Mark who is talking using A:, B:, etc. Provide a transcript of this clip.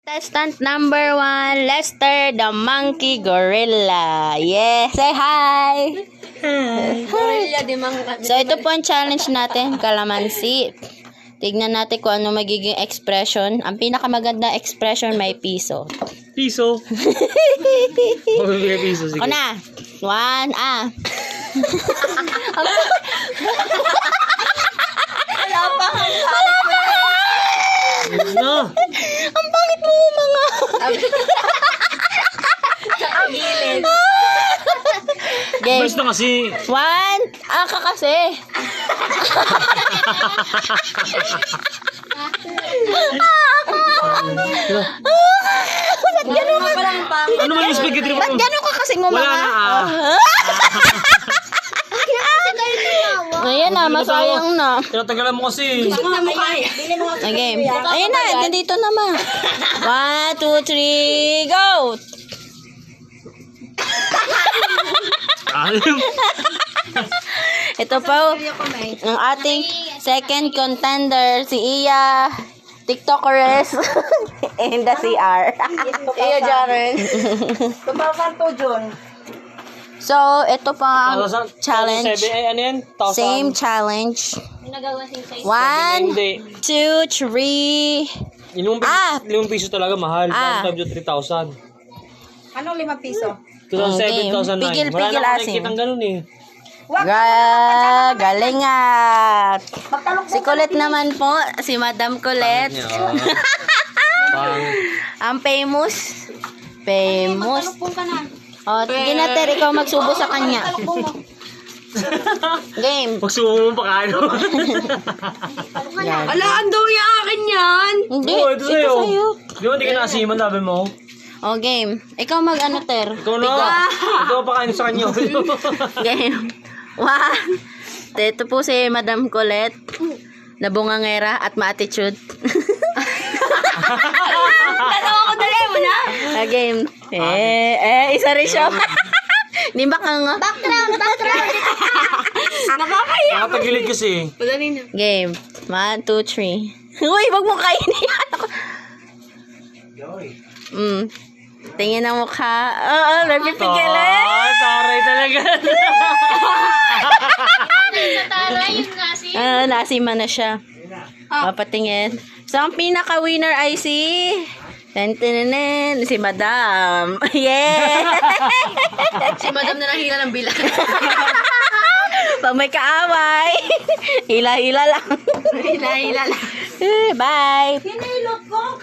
A: Contestant number 1, Lester the Monkey Gorilla. Yeah, say hi! So, ito po ang challenge natin, kalamansi. Tignan natin kung ano magiging expression. Ang pinakamaganda expression, may piso.
B: Piso? Magbibigay piso, sige.
A: Ako na. 1,
B: No.
A: Ang pangit mo mga. Game.
B: Basta kasi.
A: 1, ka kasi. Ba't gano'n ka?
B: Ano man yung spaghetti mo?
A: Ba't gano'n ka kasi ngumanga?
B: Wala na
A: Ayan na, masayang na.
B: Tinatagalan mo kasi.
A: Okay. Ayan na, nandito na ma. 1, 2, 3, go!
B: Alim.
A: Ito pa ang ating second contender, si Iya, TikTokeress in the CR.
C: Iya, Jaren. Papakanto, John.
A: So, ito pa ang
B: 1,007,
A: challenge.
B: ay, ano yan? 1,000.
A: Same challenge. 1, 2, 3.
B: Limang piso talaga mahal. 1 times 3,000.
C: Anong 5 piso?
B: 2007, 2009.
A: Pigil,
B: Wala
A: pigil,
B: na
A: asim.
B: nakikita ng ganun eh.
A: Galingat. Si Colette naman po, si Madam Colette. Ang famous. Famous. O, sige na, Ter, ikaw magsubo sa kanya. Game.
B: Pagsubo mo pa kayo.
A: Yan.
C: Alaan daw yung akin yan!
A: Hindi,
B: Oo,
A: ito
B: ito sa'yo.
A: sa'yo.
B: Di ba hindi ka naasiman, sabi mo?
A: O, game. Ikaw mag-ano, Ter?
B: Ikaw na. Ito pa kain sa kanya.
A: Game. 1. Ito po si Madam Colette. Nabungangera at ma-attitude.
C: Dalawa ko dali mo na!
A: Game. Isa rin siya. Di ba ka nga?
C: Background! Nakakaya!
B: Nakatagilid kasi.
C: Madali na.
A: Game. 1, 2, 3. Uy, wag mo kainin. Tingin ang mukha. Oo, napipigilan.
B: Taray talaga.
A: Nasima na siya. Papatingin. So, ang pinaka-winner ay si... Si Madam. Yeah!
C: Si Madam na nahila ng bilang.
A: Pag may kaaway. Hila-hila lang.
C: Hila lang.
A: Bye!
C: Hinilot ko!